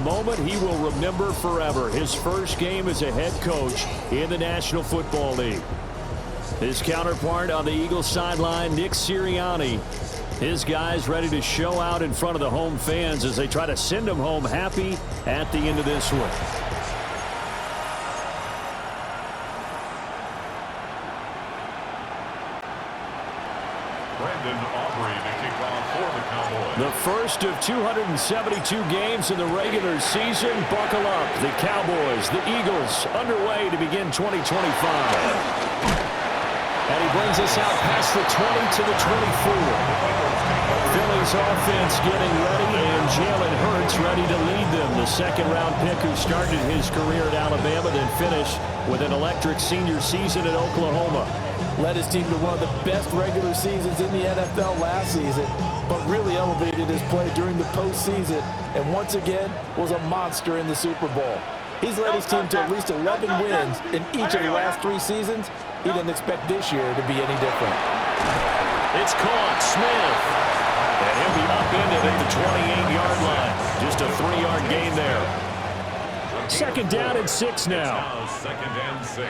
moment he will remember forever. His first game as a head coach in the National Football League. His counterpart on the Eagles sideline, Nick Sirianni. His guys ready to show out in front of the home fans as they try to send them home happy at the end of this one. The first of 272 games in the regular season. Buckle up. The Cowboys, the Eagles, underway to begin 2025. And he brings us out past the 20 to the 24. Philly's offense getting ready, and Jalen Hurts ready to lead them. The second-round pick who started his career at Alabama, then finished with an electric senior season at Oklahoma. Led his team to one of the best regular seasons in the NFL last season, but really elevated his play during the postseason, and once again was a monster in the Super Bowl. He's led his team to at least 11 wins in each of the last 3 seasons. He didn't expect this year to be any different. It's caught. Smith. And he'll be upended at the 28-yard line. Just a 3-yard gain there. Second down and 6 now. Second and 6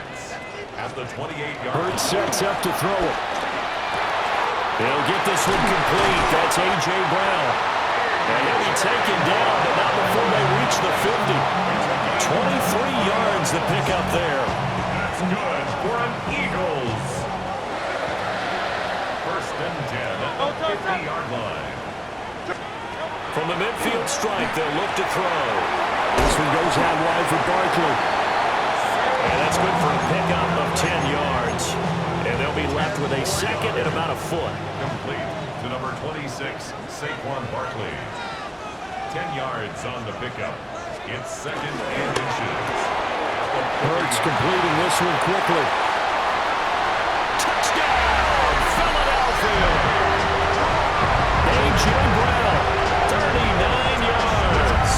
at the 28-yard line. Hurts sets up to throw it. He'll get this one complete. That's A.J. Brown. And he'll be taken down, but not before they reach the 50. 23 yards to pick up there. That's good for an Eagles. First and 10 at the 50-yard line. From the midfield strike, they'll look to throw. This one goes out wide for Barkley. And that's good for a pickup of 10 yards. And they'll be left with a second and about a foot. Complete to number 26, Saquon Barkley. 10 yards on the pickup. It's second and inches. Hurts completing this one quickly. Touchdown, Philadelphia! A.J. Brown, 39 yards.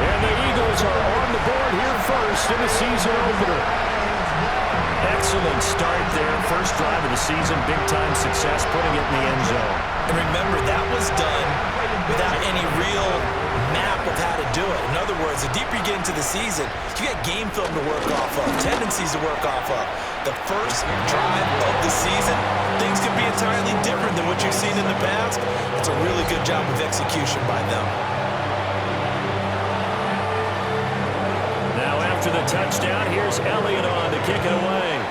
And the Eagles are on the board here first in the season opener. Excellent start there. First drive of the season, big-time success, putting it in the end zone. And remember, that was done without any real map of how to do it. In other words, the deeper you get into the season, you got game film to work off of, tendencies to work off of. The first drive of the season, things can be entirely different than what you've seen in the past. It's a really good job of execution by them. Now after the touchdown, here's Elliott on to kick it away.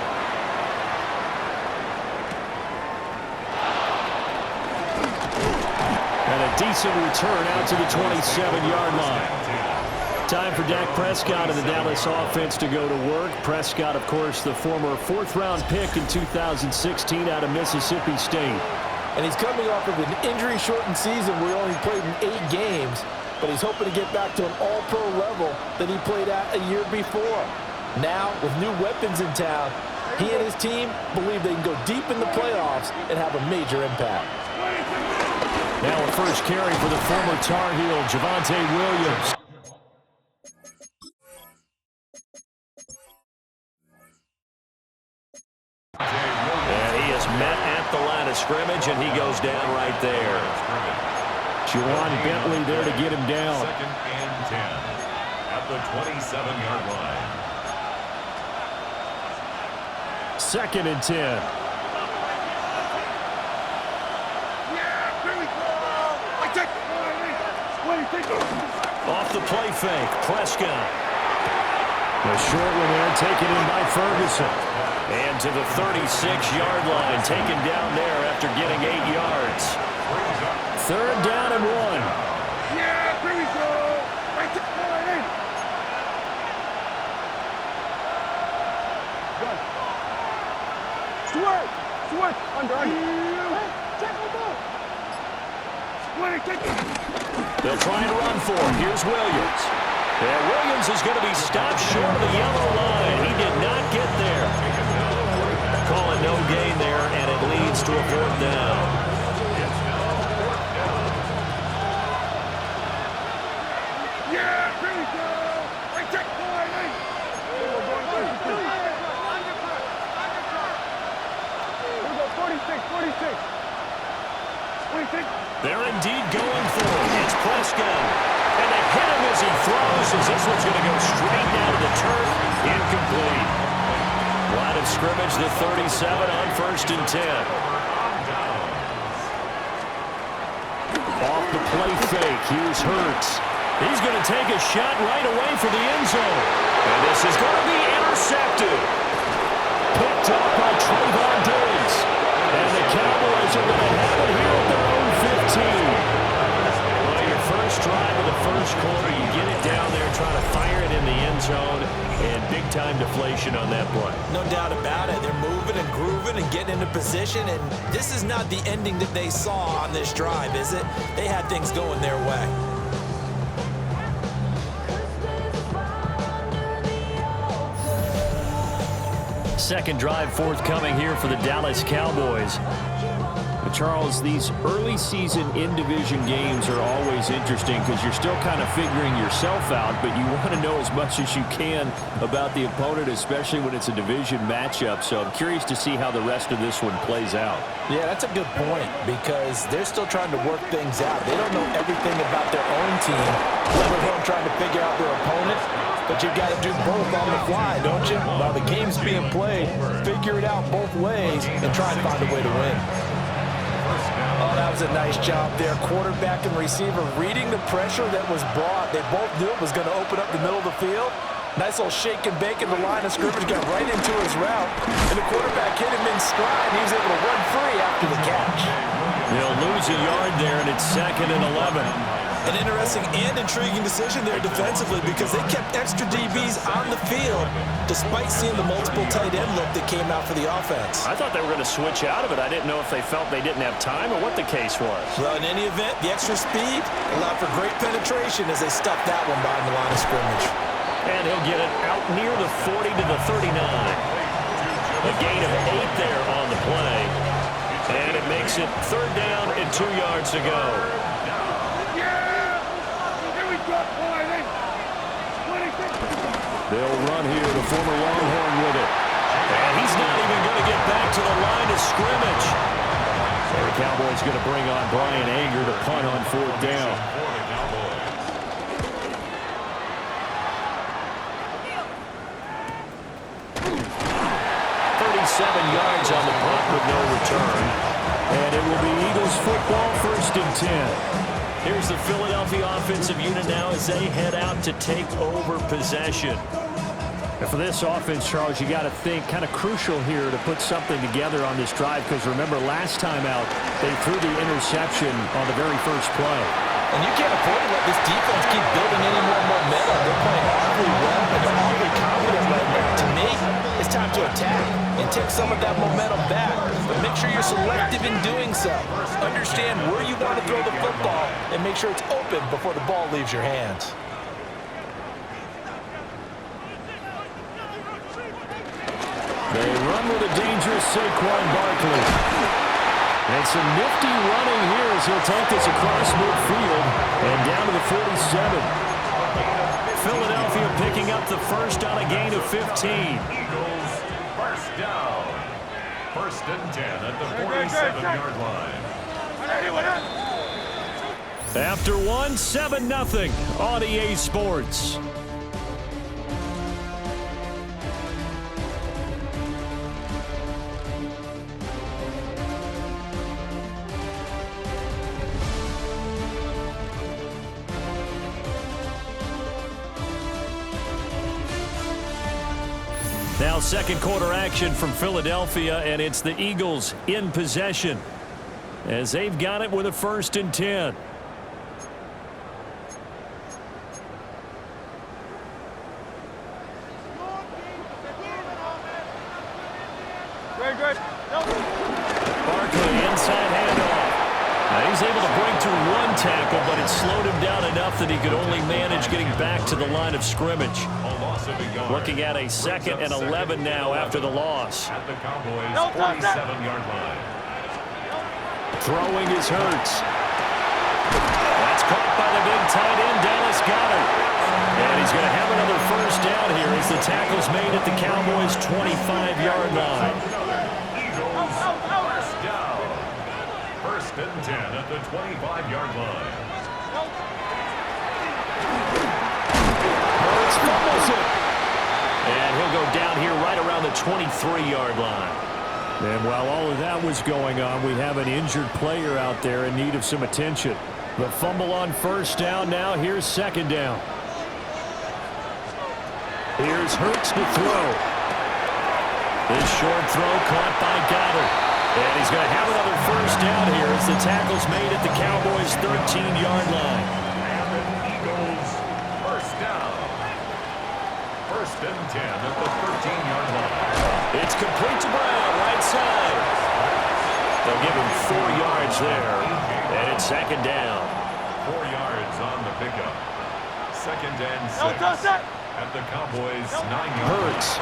And a decent return out to the 27-yard line. Time for Dak Prescott and the Dallas offense to go to work. Prescott, of course, the former 4th-round pick in 2016 out of Mississippi State. And he's coming off of an injury-shortened season where he only played in 8 games, but he's hoping to get back to an all-pro level that he played at a year before. Now, with new weapons in town, he and his team believe they can go deep in the playoffs and have a major impact. Now a first carry for the former Tar Heel, Javonte Williams. And he is met at the line of scrimmage, and he goes down right there. Juwan Bentley there to get him down. Second and 10 at the 27-yard line. Second and 10. Off the play fake, Prescott. The short one there taken in by Ferguson. And to the 36-yard line, taken down there after getting 8 yards. Third down and 1. Yeah, here we go. Right there. Stuart, under. They'll try and run for him. Here's Williams. And Williams is going to be stopped short of the yellow line. He did not get there. Call it no gain there, and it leads to a 4th down. Yeah, here we go. Right there. 46. They're indeed going for it. It's Prescott. And they hit him as he throws, Here's the 37 on 1st and 10. Off the play fake. Here's Hurts. He's going to take a shot right away for the end zone. And this is going to be intercepted. Picked up by Trayvon Diggs. And the Cowboys are going to have it here at their own 15. Well, your first drive of the first quarter, you get it down there, trying to fire it in the end zone, and big-time deflation on that play. No doubt about it. They're moving and grooving and getting into position, and this is not the ending that they saw on this drive, is it? They had things going their way. Second drive forthcoming here for the Dallas Cowboys. But Charles, these early season in-division games are always interesting because you're still kind of figuring yourself out, but you want to know as much as you can about the opponent, especially when it's a division matchup. So I'm curious to see how the rest of this one plays out. Yeah, that's a good point because they're still trying to work things out. They don't know everything about their own team, let alone trying to figure out their opponent. But you've got to do both on the fly, don't you? While the game's being played, figure it out both ways and try and find a way to win. Oh, that was a nice job there. Quarterback and receiver reading the pressure that was brought. They both knew it was going to open up the middle of the field. Nice little shake and bake in the line of scrimmage, got right into his route. And the quarterback hit him in stride. He was able to run free after the catch. They'll lose a yard there, and it's 2nd and 11. An interesting and intriguing decision there defensively because they kept extra DBs on the field despite seeing the multiple tight end look that came out for the offense. I thought they were going to switch out of it. I didn't know if they felt they didn't have time or what the case was. Well, in any event, the extra speed allowed for great penetration as they stuffed that one behind the line of scrimmage. And he'll get it out near the 40 to the 39. A gain of 8 there on the play. And it makes it 3rd down and 2 yards to go. They'll run here, the former Longhorn with it. And he's not even going to get back to the line of scrimmage. So the Cowboys going to bring on Brian Anger to punt on 4th down. Yards on the punt with no return. And it will be Eagles football, 1st and 10. Here's the Philadelphia offensive unit now as they head out to take over possession. And for this offense, Charles, you got to think kind of crucial here to put something together on this drive because remember last time out they threw the interception on the very first play. And you can't afford to let this defense keep building any more momentum. They're playing awfully well and they're awfully confident right now. To me, it's time to attack and take some of that momentum back. But make sure you're selective in doing so. Understand where you want to throw the football and make sure it's open before the ball leaves your hands. They run with a dangerous Saquon Barkley. And some nifty running here as he'll take this across midfield and down to the 47. Philadelphia picking up the first on a gain of 15. Eagles, first down. 1st and 10 at the 47-yard line. After one, 7-0 on EA Sports. Now 2nd quarter action from Philadelphia, and it's the Eagles in possession as they've got it with a 1st and 10. Barkley inside handoff. Now he's able to break through one tackle, but it slowed him down enough that he could only manage getting back to the line of scrimmage. Looking at a 2nd and 11 now after the loss. At the Cowboys' 47-yard line. Throwing is Hurts. That's caught by the big tight end. Dallas got it. And he's going to have another 1st down here as the tackle's made at the Cowboys' 25-yard line. Eagles, 1st down. 1st and 10 at the 25-yard line. Hurts fumbles it. And he'll go down here right around the 23-yard line. And while all of that was going on, we have an injured player out there in need of some attention. The fumble on first down now. Here's second down. Here's Hurts to throw. This short throw caught by Goddard. And he's going to have another first down here as the tackle's made at the Cowboys' 13-yard line. Eagles first down. First and 10 at the 13-yard line. It's complete to Brown, right side. They'll give him 4 yards there. And it's second down. 4 yards on the pickup. Second and 6 at the Cowboys' 9-yard line. Hurts.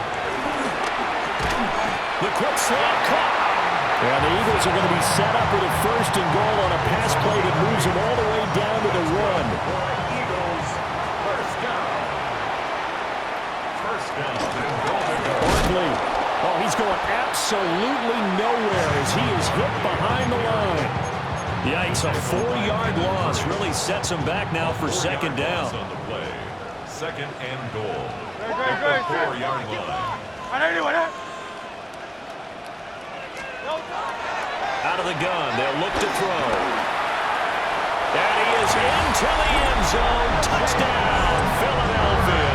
The quick slot cut. And the Eagles are going to be set up with a first and goal on a pass play that moves them all the way down to the run. Eagles first down. First down. Barkley. Oh, he's going absolutely nowhere as he is hit behind the line. Yikes, a 4-yard loss really sets him back now for second down. On the play. Second and goal. At the 4-yard line. Out of the gun, they'll look to throw. And he is into the end zone. Touchdown, Philadelphia.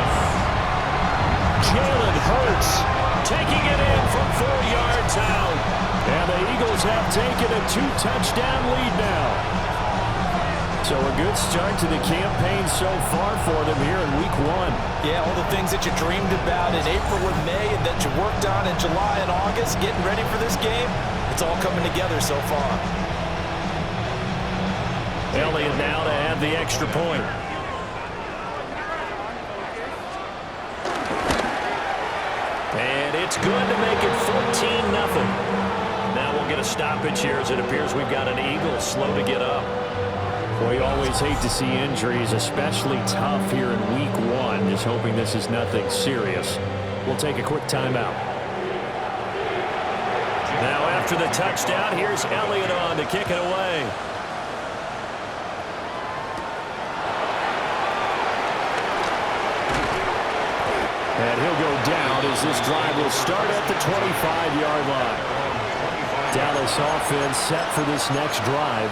Jalen Hurts taking it in from 4 yards out. And the Eagles have taken a 2-touchdown lead now. So a good start to the campaign so far for them here in week 1. Yeah, all the things that you dreamed about in April and May and that you worked on in July and August, getting ready for this game, it's all coming together so far. Elliott now to add the extra point. And it's good to make it 14-0. Now we'll get a stoppage here as it appears we've got an Eagle slow to get up. We always hate to see injuries, especially tough here in week 1. Just hoping this is nothing serious. We'll take a quick timeout. Now after the touchdown, here's Elliott on to kick it away. And he'll go down as this drive will start at the 25-yard line. Dallas offense set for this next drive.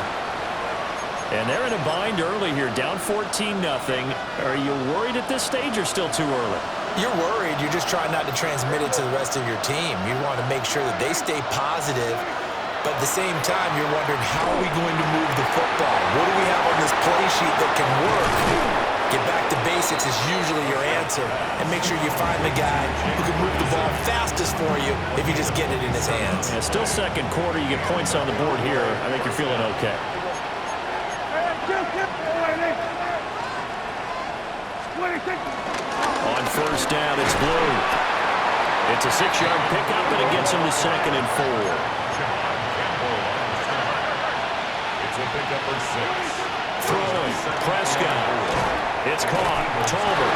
And they're in a bind early here, down 14-0. Are you worried at this stage or still too early? You're worried. You're just trying not to transmit it to the rest of your team. You want to make sure that they stay positive, but at the same time, you're wondering, how are we going to move the football? What do we have on this play sheet that can work? Get back to basics is usually your answer, and make sure you find the guy who can move the ball fastest for you if you just get it in his hands. Yeah, still second quarter. You get points on the board here. I think you're feeling okay. On first down, it's Blue. It's a 6-yard pickup, and it gets him to second and 4. It's a pickup of 6. Throwing, Prescott. It's caught, Tolbert.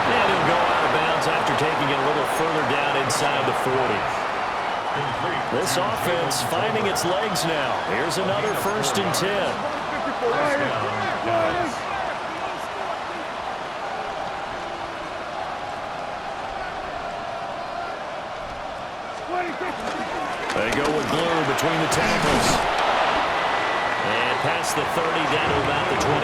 And he'll go out of bounds after taking it a little further down inside the 40. This offense finding its legs now. Here's another first and 10. They go with Blue between the tackles. And past the 30 down to about the 27.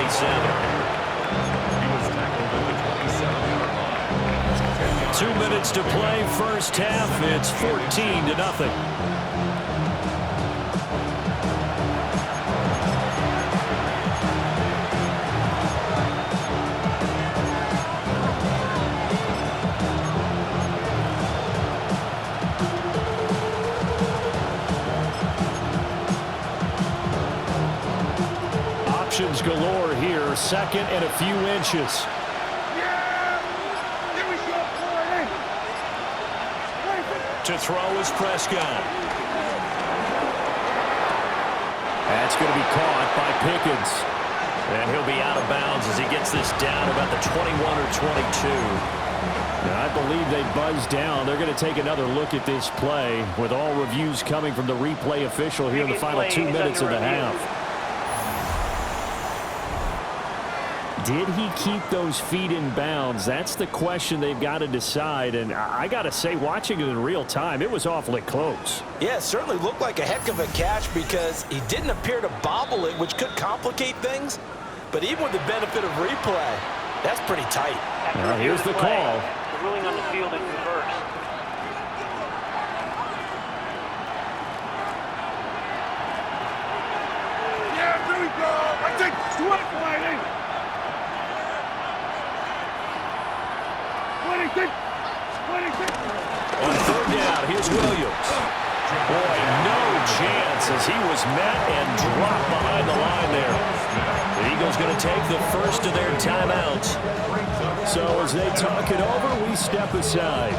He was tackled at the 27-yard line. 2 minutes to play, first half. It's 14-0. Options galore here. Second and a few inches. To throw is Prescott. That's going to be caught by Pickens. And he'll be out of bounds as he gets this down about the 21 or 22. Now, I believe they buzzed down. They're going to take another look at this play with all reviews coming from the replay official here in the final 2 minutes of the half. Did he keep those feet in bounds? That's the question they've got to decide. And I got to say, watching it in real time, it was awfully close. Yeah, it certainly looked like a heck of a catch because he didn't appear to bobble it, which could complicate things. But even with the benefit of replay, that's pretty tight. Now here's the call. The ruling on the field is reversed. Yeah, here we go. I take 20, 26. On third down, here's Williams. Boy, no chance as he was met and dropped behind the line there. The Eagles going to take the first of their timeouts. So as they talk it over, we step aside.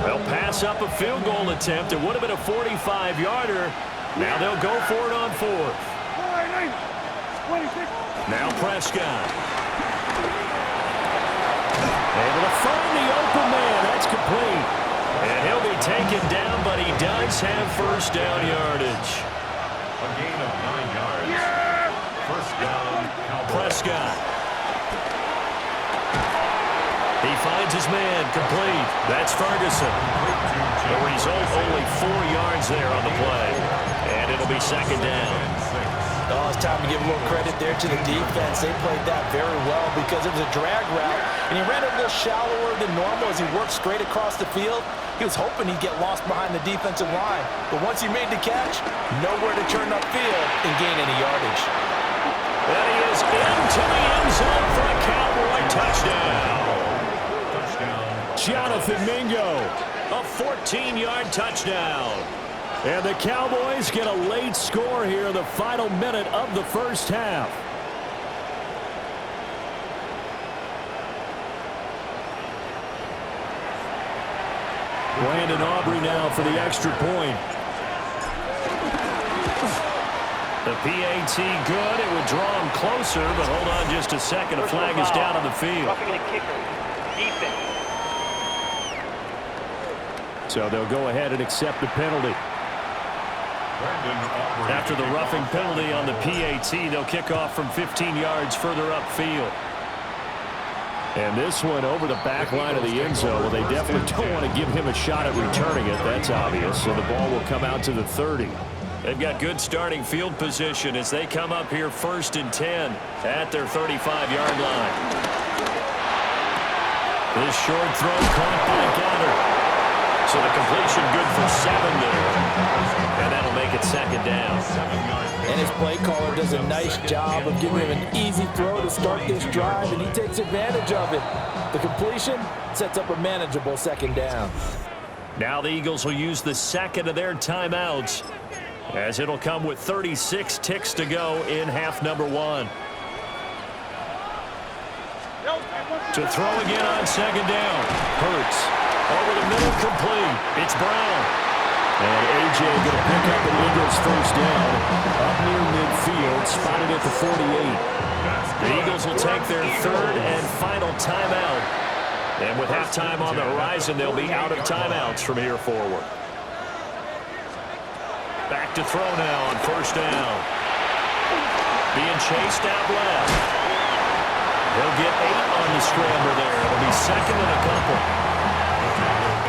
They'll pass up a field goal attempt. It would have been a 45-yarder. Now they'll go for it on fourth. 26. Now Prescott. Able to find the open man. That's complete. And he'll be taken down, but he does have first down yardage. A gain of 9 yards. Yeah. First down, Cowboys. Prescott. He finds his man, complete. That's Ferguson. The result, only 4 yards there on the play. And it'll be second down. Oh, it's time to give a little credit there to the defense. They played that very well because it was a drag route, and he ran it a little shallower than normal as he worked straight across the field. He was hoping he'd get lost behind the defensive line, but once he made the catch, nowhere to turn upfield and gain any yardage. And he is into the end zone for a Cowboy touchdown. Jonathan Mingo, a 14-yard touchdown. And the Cowboys get a late score here in the final minute of the first half. Brandon Aubrey now for the extra point. The PAT good. It would draw him closer, but hold on just a second. A flag is down on the field. Roughing the kicker. Defense. So they'll go ahead and accept the penalty. After the roughing penalty on the PAT, they'll kick off from 15 yards further upfield. And this one over the back line of the end zone. Well, they definitely don't want to give him a shot at returning it. That's obvious. So the ball will come out to the 30. They've got good starting field position as they come up here 1st and 10 at their 35-yard line. This short throw caught by Goddard. So the completion good for 7 there. And that'll make it second down. And his play caller does a nice job of giving him an easy throw to start this drive, and he takes advantage of it. The completion sets up a manageable second down. Now the Eagles will use the second of their timeouts as it'll come with 36 ticks to go in half number 1. To throw again on second down. Hurts. Over the middle, complete. It's Brown. And A.J. going to pick up an Eagles first down. Up near midfield, spotted at the 48. The Eagles will take their third and final timeout. And with halftime on the horizon, they'll be out of timeouts from here forward. Back to throw now on first down. Being chased out left. He'll get 8 on the scramble there. It'll be second and a couple.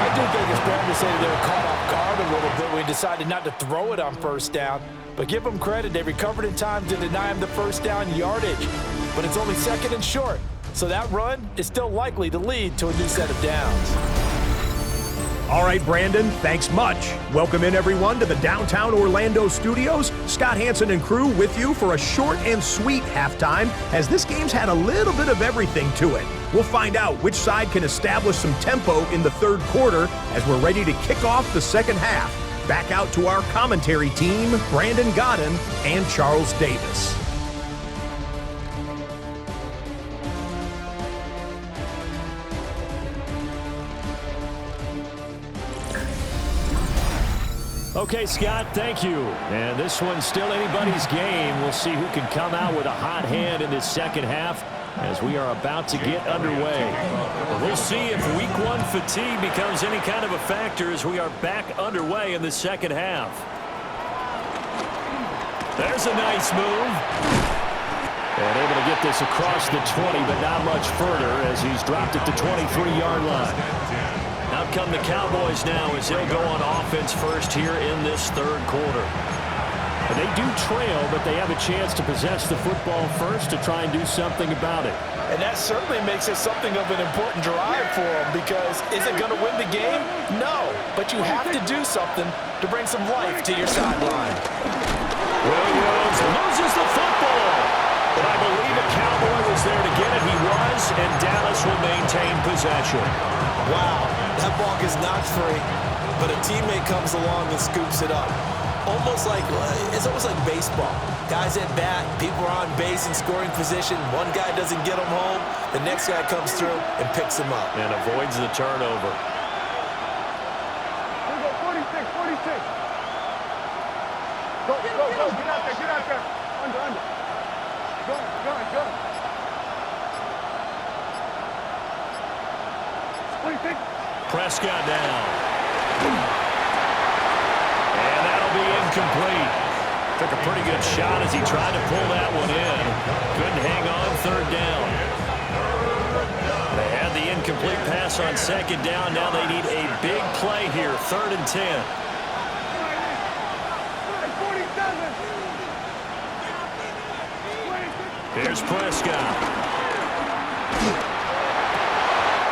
I do think it's fair to say they were caught off guard a little bit when he decided not to throw it on first down. But give them credit. They recovered in time to deny him the first down yardage. But it's only second and short. So that run is still likely to lead to a new set of downs. All right, Brandon, thanks much. Welcome in, everyone, to the downtown Orlando studios. Scott Hansen and crew with you for a short and sweet halftime, as this game's had a little bit of everything to it. We'll find out which side can establish some tempo in the third quarter as we're ready to kick off the second half. Back out to our commentary team, Brandon Godden and Charles Davis. Okay, Scott, thank you. And this one's still anybody's game. We'll see who can come out with a hot hand in this second half as we are about to get underway. We'll see if week 1 fatigue becomes any kind of a factor as we are back underway in the second half. There's a nice move. And able to get this across the 20, but not much further as he's dropped at the 23-yard line. Out come the Cowboys now as they'll go on offense first here in this third quarter. And they do trail, but they have a chance to possess the football first to try and do something about it. And that certainly makes it something of an important drive for them, because is it going to win the game? No, but you have to do something to bring some life to your sideline. Williams loses the football. But I believe a Cowboy was there to get it. He was, and Dallas will maintain possession. Wow, that ball gets knocked free, but a teammate comes along and scoops it up. It's almost like baseball. Guys at bat, people are on base in scoring position. One guy doesn't get him home. The next guy comes through and picks him up. And avoids the turnover. Here we go, 46, 46. Go. Get out there. Under. Go. 26. Prescott down. And that'll be incomplete. Took a pretty good shot as he tried to pull that one in. Couldn't hang on third down. They had the incomplete pass on second down. Now they need a big play here. 3rd and 10. 47. Here's Prescott.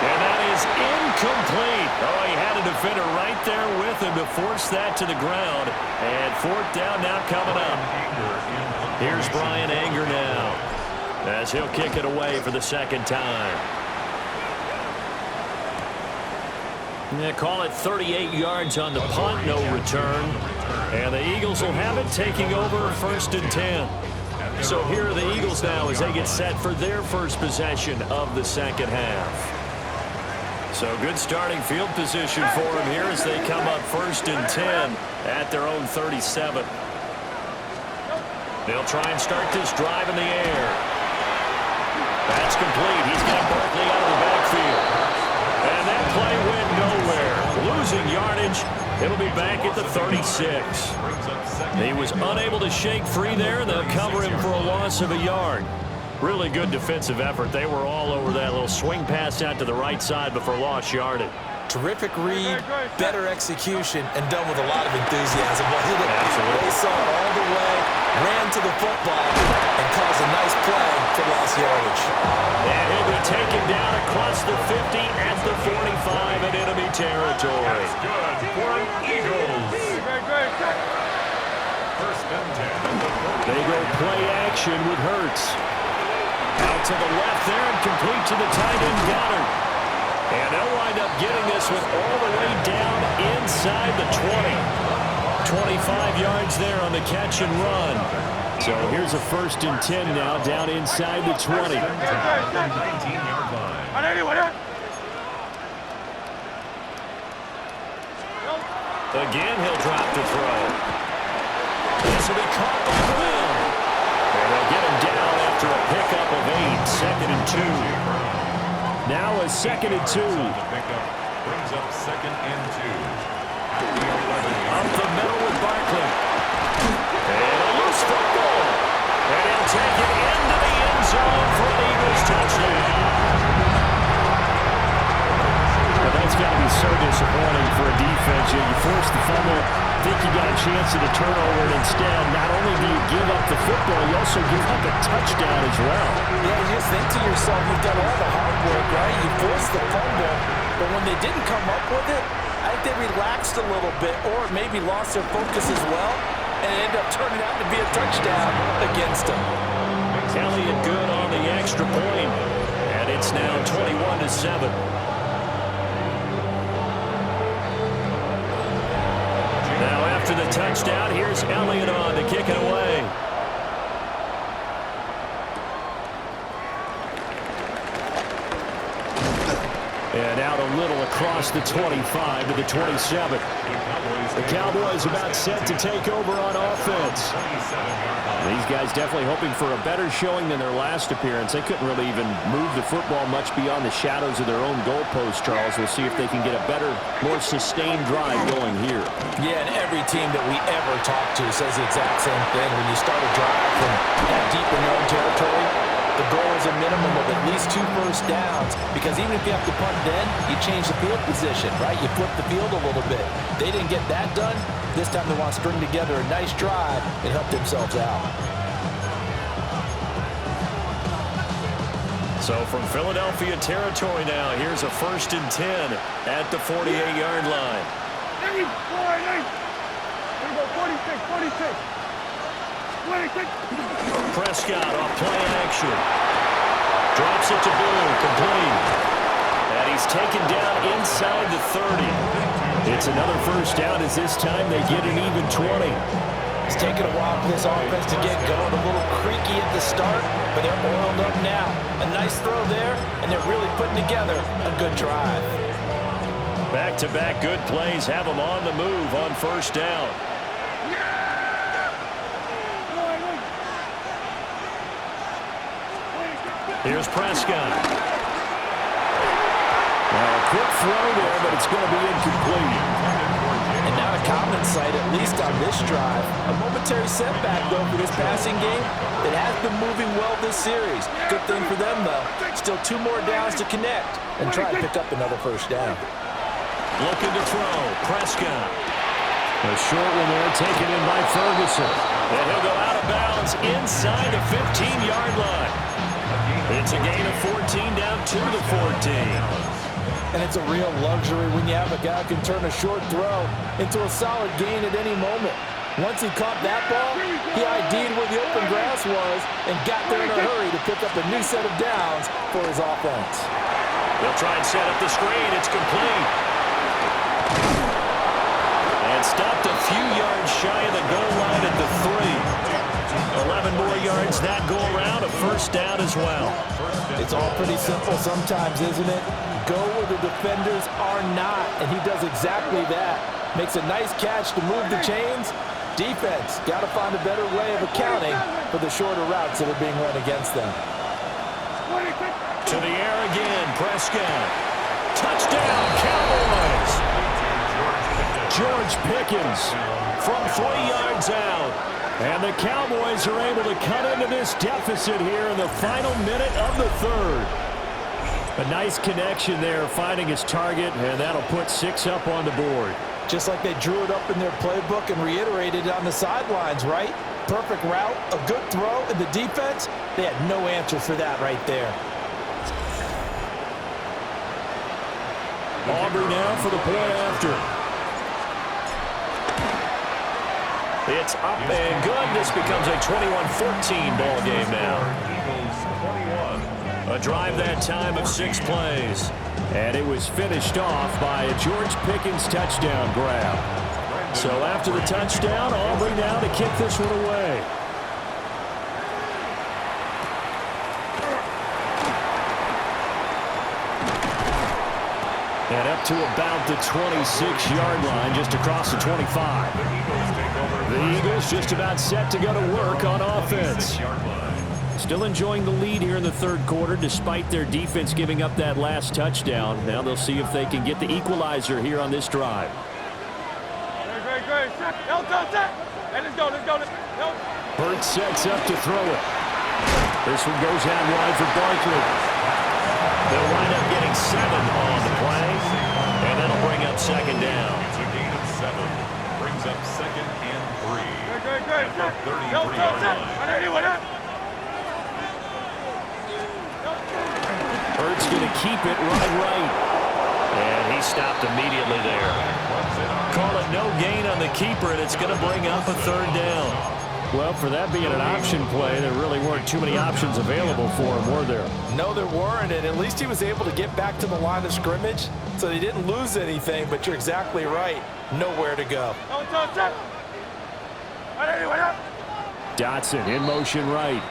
And that is incomplete. Oh, he had a defender right there with him to force that to the ground. And 4th down now coming up. Here's Brian Anger now as he'll kick it away for the second time. They call it 38 yards on the punt, no return. And the Eagles will have it, taking over 1st and 10. So here are the Eagles now as they get set for their first possession of the second half. So good starting field position for them here as they come up 1st and 10 at their own 37. They'll try and start this drive in the air. That's complete. He's got Barkley out of the backfield. And that play went nowhere. Losing yardage. It'll be back at the 36. He was unable to shake free there. They'll cover him for a loss of a yard. Really good defensive effort. They were all over that little swing pass out to the right side before lost yardage. Terrific read, better execution, and done with a lot of enthusiasm. Absolutely. They saw it all the way, ran to the football, and caused a nice play for lost yardage. And he'll be taken down across the 50 at the 45 in enemy territory. That's good for Eagles. First and 10. They go play action with Hurts. Out to the left there and complete to the tight end Goddard. And they'll wind up getting this one all the way down inside the 20. 25 yards there on the catch and run. So here's a 1st and 10 now down inside the 20. 19-yard line. Again, he'll drop the throw. This will be caught by Brown. And they'll get him down after a pickup of 8. 2nd and 2. Now a 2nd and 2. Brings up 2nd and 2. Up the middle with Barkley. And a loose football. And he'll take it into the end zone for an Eagles touchdown. Well, that's got to be so disappointing for a defense. You force the fumble, think you got a chance at a turnover, and instead, not only do you give up the football, you also give up a touchdown as well. Yeah, you just think to yourself, you've done all the hard work, right? You forced the fumble, but when they didn't come up with it, I think they relaxed a little bit, or maybe lost their focus as well, and it ended up turning out to be a touchdown against them. Elliott good on the extra point, and it's now 21-7. Now after the touchdown, here's Elliott on to kick it away. And out a little across the 25 to the 27. The Cowboys The Cowboys about set to take over on offense. These guys definitely hoping for a better showing than their last appearance. They couldn't really even move the football much beyond the shadows of their own goalpost, Charles. We'll see if they can get a better, more sustained drive going here. Yeah, and every team that we ever talk to says the exact same thing. When you start a drive from that deep in your own territory, the goal is a minimum of at least 2 first downs, because even if you have to punt then, you change the field position, right? You flip the field a little bit. They didn't get that done. This time they want to string together a nice drive and help themselves out. So from Philadelphia territory now, here's a 1st and 10 at the 48-yard line. Here we go, 46, 26. Prescott off play action. Drops it to Boone, complete. And he's taken down inside the 30. It's another first down as this time they get an even 20. It's taken a while for this offense to get going. A little creaky at the start, but they're oiled up now. A nice throw there, and they're really putting together a good drive. Back-to-back good plays have them on the move on first down. Here's Prescott. Now a quick throw there, but it's going to be incomplete. And not a common sight, at least on this drive. A momentary setback, though, for this passing game that has been moving well this series. Good thing for them, though. Still 2 more downs to connect and try to pick up another first down. Looking to throw. Prescott. A short one there taken in by Ferguson. And he'll go out of bounds inside the 15-yard line. It's a gain of 14 down to the 14. And it's a real luxury when you have a guy who can turn a short throw into a solid gain at any moment. Once he caught that ball, he ID'd where the open grass was and got there in a hurry to pick up a new set of downs for his offense. They'll try and set up the screen. It's complete. And stopped a few yards shy of the goal line at the 3. 11 more yards that go around, a first down as well. It's all pretty simple sometimes, isn't it? Go where the defenders are not, and he does exactly that. Makes a nice catch to move the chains. Defense, got to find a better way of accounting for the shorter routes that are being run against them. To the air again, Prescott. Touchdown, Cowboys! George Pickens from 3 yards out. And the Cowboys are able to cut into this deficit here in the final minute of the 3rd. A nice connection there, finding his target, and that'll put 6 up on the board. Just like they drew it up in their playbook and reiterated it on the sidelines, right? Perfect route, a good throw, and the defense, they had no answer for that right there. Aubrey now for the point after. It's up and good. This becomes a 21-14 ball game now. A drive that time of 6 plays. And it was finished off by a George Pickens touchdown grab. So after the touchdown, Aubrey now to kick this one away. And up to about the 26-yard line, just across the 25. The Eagles just about set to go to work on offense. Still enjoying the lead here in the 3rd quarter, despite their defense giving up that last touchdown. Now they'll see if they can get the equalizer here on this drive. Burt sets up to throw it. This one goes out wide for Barkley. They'll wind up getting 7 on the play, and that'll bring up 2nd down. It's a gain of 7. Brings up 2nd and 3. At the 33-yard line. Burt's going to keep it right. And he stopped immediately there. Call it no gain on the keeper, and it's going to bring up a 3rd down. Well, for that being an option play, there really weren't too many options available for him, were there? No, there weren't, and at least he was able to get back to the line of scrimmage, so they didn't lose anything, but you're exactly right. Nowhere to go. Dotson in motion right.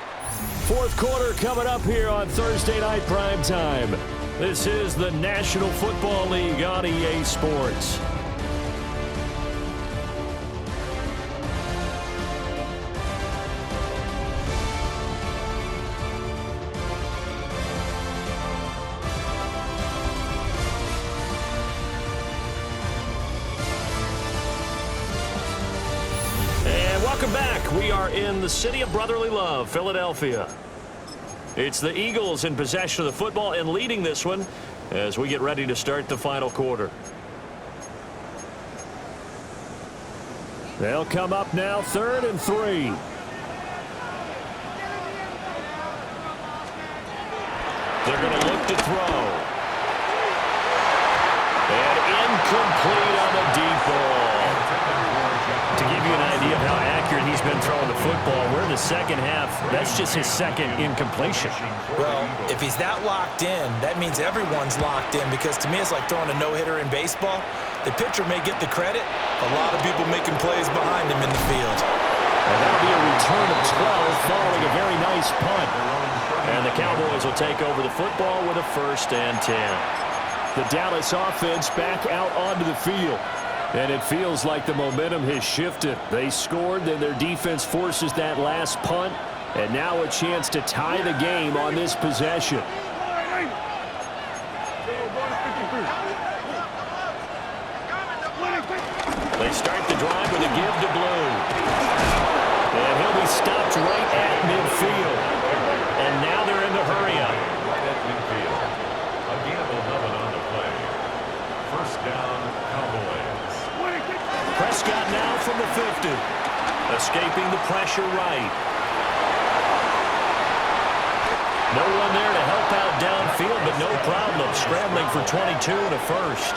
4th quarter coming up here on Thursday Night Primetime. This is the National Football League on EA Sports. Welcome back. We are in the city of brotherly love, Philadelphia. It's the Eagles in possession of the football and leading this one as we get ready to start the final quarter. They'll come up now, 3rd and 3. They're going to look to throw. And incomplete on the deep ball. To give you an idea of how accurate he's been throwing the football, we're in the second half. That's just his second incompletion. Well, if he's that locked in, that means everyone's locked in, because to me it's like throwing a no-hitter in baseball. The pitcher may get the credit. A lot of people making plays behind him in the field. And that'll be a return of 12 following a very nice punt. And the Cowboys will take over the football with a 1st and 10. The Dallas offense back out onto the field. And it feels like the momentum has shifted. They scored, then their defense forces that last punt. And now a chance to tie the game on this possession. They start the drive with a give to Blue. And he'll be stopped right at midfield. And now they're in the hurry-up. Right at midfield. A gain of 11 on the play. 1st down, Cowboys. Prescott now from the 50. Escaping the pressure right. No one there to help out downfield, but no problem. Scrambling for 22 to 1st.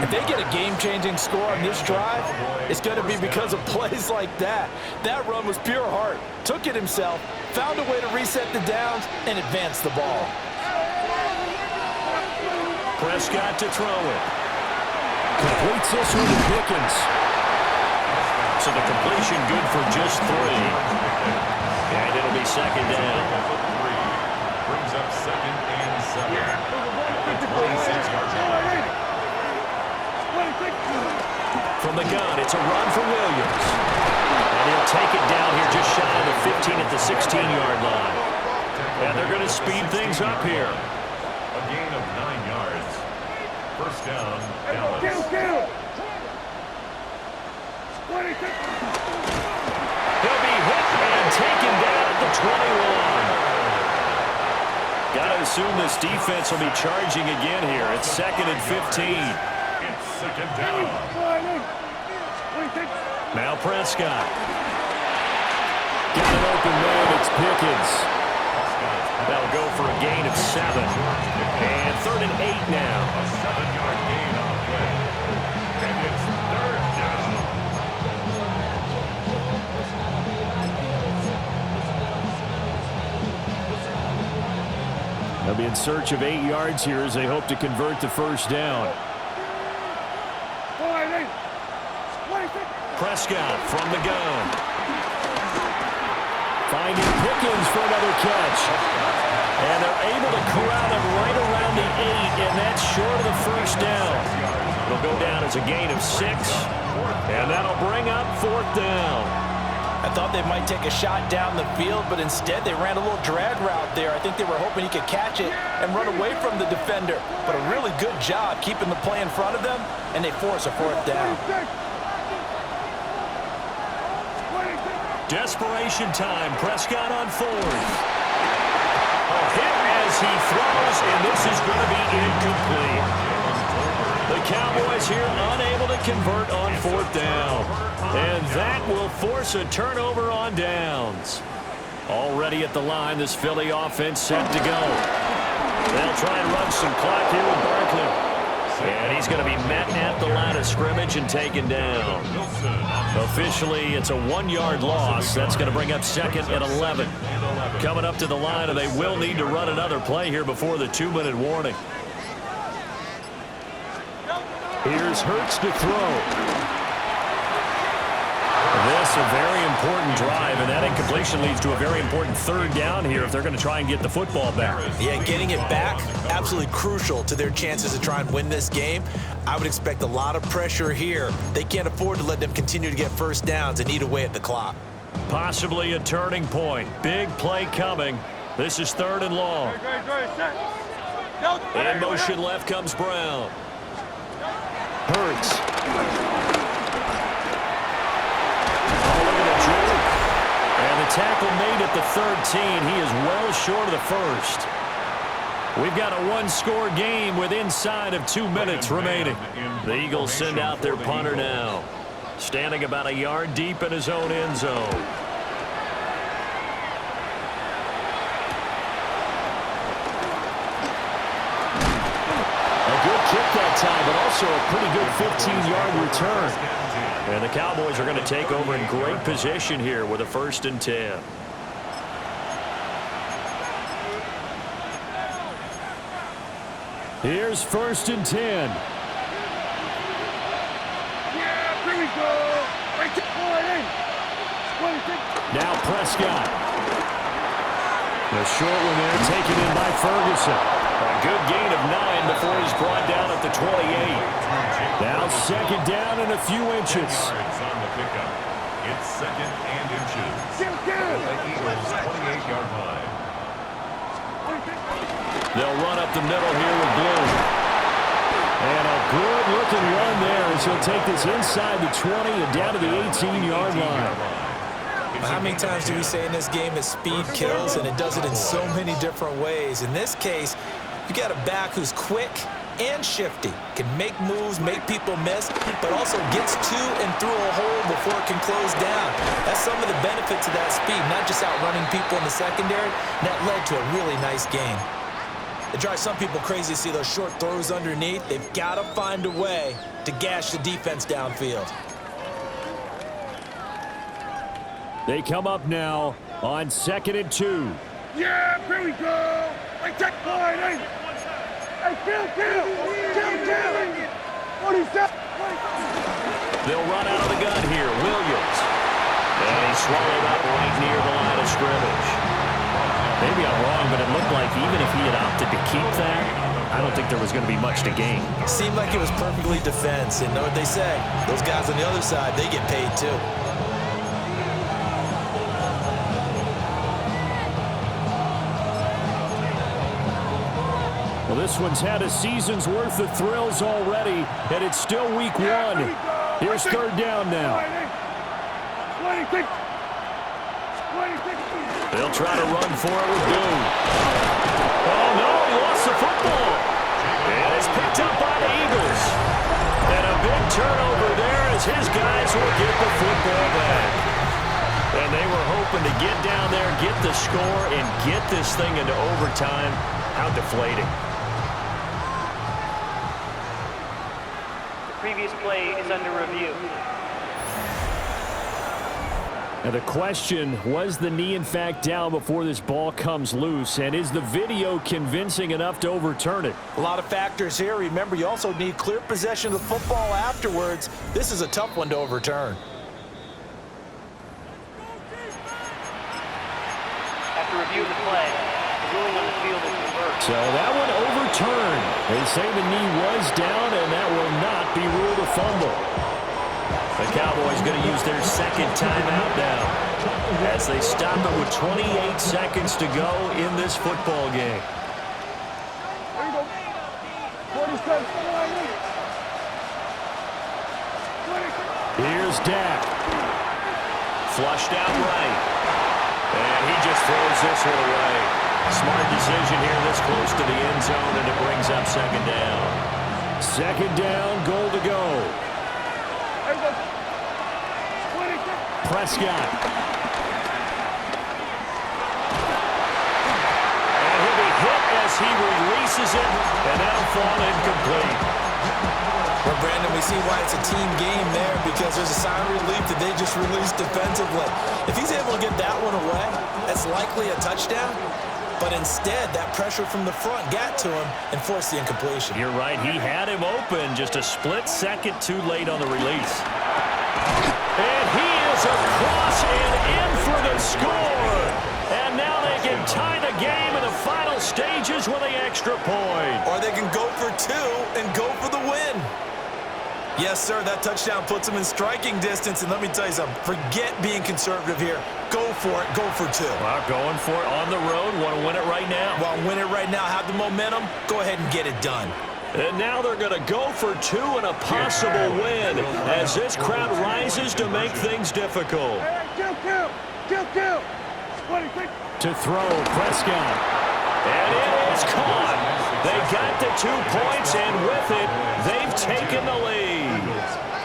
If they get a game-changing score on this drive, it's going to be because of plays like that. That run was pure heart. Took it himself, found a way to reset the downs, and advance the ball. Prescott to throw it. Completes this one to Pickens. So the completion good for just 3. And it'll be 2nd down. Brings up 2nd and 7. At the 26-yard line. From the gun, it's a run for Williams. And he'll take it down here just shy of the 15 at the 16-yard line. And they're going to speed things up here. A gain of 9 yards. 1st down, Dallas. He'll be hit and taken down at the 21. Got to assume this defense will be charging again here. It's 2nd and 15. It's 2nd down. Now Prescott. Got an open man. It's Pickens. That'll go for a gain of 7. And 3rd and 8 now. A 7-yard gain on the play. And it's 3rd down. They'll be in search of 8 yards here as they hope to convert the 1st down. Prescott from the gun. Finding Pickens for another catch. And they're able to corral him right around the 8, and that's short of the 1st down. It'll go down as a gain of 6, and that'll bring up 4th down. I thought they might take a shot down the field, but instead they ran a little drag route there. I think they were hoping he could catch it and run away from the defender. But a really good job keeping the play in front of them, and they force a 4th down. Desperation time. Prescott on 4th. A hit as he throws, and this is going to be incomplete. The Cowboys here unable to convert on 4th down. And that will force a turnover on downs. Already at the line, this Philly offense set to go. They'll try and run some clock here with Barkley. And he's going to be met at the line of scrimmage and taken down. Officially, it's a 1-yard loss. That's going to bring up 2nd and 11. Coming up to the line, and they will need to run another play here before the 2-minute warning. Here's Hurts to throw. This a very important drive, and that incompletion leads to a very important 3rd down here if they're going to try and get the football back. Yeah, getting it back, absolutely crucial to their chances to try and win this game. I would expect a lot of pressure here. They can't afford to let them continue to get 1st downs and eat away at the clock. Possibly a turning point. Big play coming. This is 3rd and long. In motion left comes Brown. Hurts. Oh, look at tackle made at the 13. He is well short of the first. We've got a one-score game with inside of 2 minutes remaining. The Eagles send out their punter now, standing about a yard deep in his own end zone. A good kick that time, but also a pretty good 15-yard return. And the Cowboys are going to take over in great position here with a 1st and 10. Here's 1st and 10. Yeah, here we go. Right to Now Prescott. The short one there taken in by Ferguson. A good gain of 9 before he's brought down at the 28. Now 2nd down and a few inches. Yards on the pickup. It's 2nd and inches. The Eagles 28-yard line. They'll run up the middle here with Bloom. And a good-looking run there as he'll take this inside the 20 and down to the 18-yard line. How many times do we say in this game that speed kills, and it does it in so many different ways? In this case, you got a back who's quick and shifty, can make moves, make people miss, but also gets to and through a hole before it can close down. That's some of the benefits of that speed, not just outrunning people in the secondary. And that led to a really nice game. It drives some people crazy to see those short throws underneath. They've got to find a way to gash the defense downfield. They come up now on 2nd and 2. Yeah, here we go. Right check line. Hey, kill. What is that? They'll run out of the gun here. Williams. And he's swallowed up right near the line of scrimmage. Maybe I'm wrong, but it looked like even if he had opted to keep that, I don't think there was going to be much to gain. Seemed like it was perfectly defense, and know what they say. Those guys on the other side, they get paid too. Well, this one's had a season's worth of thrills already, and it's still week 1. Here's 3rd down now. They'll try to run for it with Boone. Oh, no, he lost the football. And it's picked up by the Eagles. And a big turnover there as his guys will get the football back. And they were hoping to get down there, get the score, and get this thing into overtime. How deflating. The previous play is under review. Now the question, was the knee in fact down before this ball comes loose? And is the video convincing enough to overturn it? A lot of factors here. Remember, you also need clear possession of the football afterwards. This is a tough one to overturn. After review of the play, the ruling on the field is reversed. So that one overturned. They say the knee was down, and that will not be ruled a fumble. The Cowboys going to use their 2nd timeout now as they stop it with 28 seconds to go in this football game. Here's Dak. Flushed out right. And he just throws this one away. Smart decision here this close to the end zone, and it brings up 2nd down. 2nd down, goal to go. Prescott. And he'll be hit as he releases it, and that'll fall incomplete. Well, Brandon, we see why it's a team game there, because there's a sign of relief that they just released defensively. If he's able to get that one away, that's likely a touchdown. But instead, that pressure from the front got to him and forced the incompletion. You're right. He had him open, just a split second too late on the release. And he is across and in for the score. And now they can tie the game in the final stages with an extra point. Or they can go for 2 and go for the win. Yes, sir, that touchdown puts them in striking distance. And let me tell you something, forget being conservative here. Go for it, go for 2. Well, going for it on the road. Want to win it right now? Well, win it right now, have the momentum, go ahead and get it done. And now they're going to go for 2 and a possible win as this crowd rises to make things difficult. Kill. To throw, Prescott. And it is caught. They got the 2 points, and with it, they've taken the lead.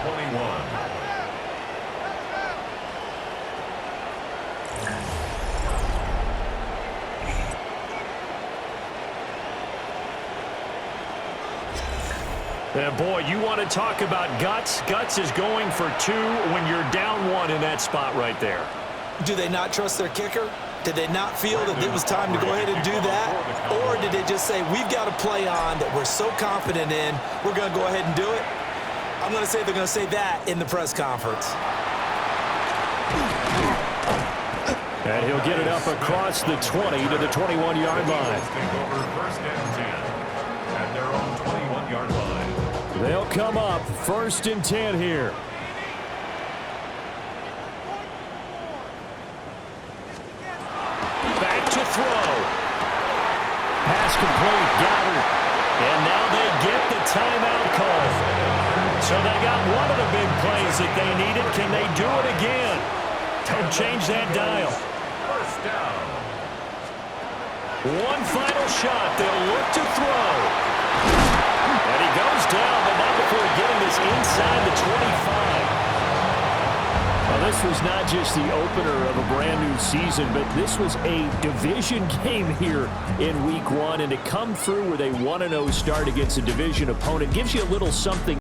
21. And boy, you want to talk about guts. Guts is going for 2 when you're down 1 in that spot right there. Do they not trust their kicker? Did they not feel that it was time to go ahead and do that? Or did they just say, we've got a play on that we're so confident in, we're going to go ahead and do it? I'm going to say they're going to say that in the press conference. And he'll get it up across the 20 to the 21-yard line. Take over 1st and 10 at their own 21-yard line. They'll come up 1st and 10 here. Back to throw. Pass complete, Goddard. And now they get the timeout call. So they got one of the big plays that they needed. Can they do it again? Don't change that dial. 1st down. One final shot. They'll look to throw. And he goes down, but not before getting this inside the 25. Well, this was not just the opener of a brand new season, but this was a division game here in week 1. And to come through with a 1-0 start against a division opponent gives you a little something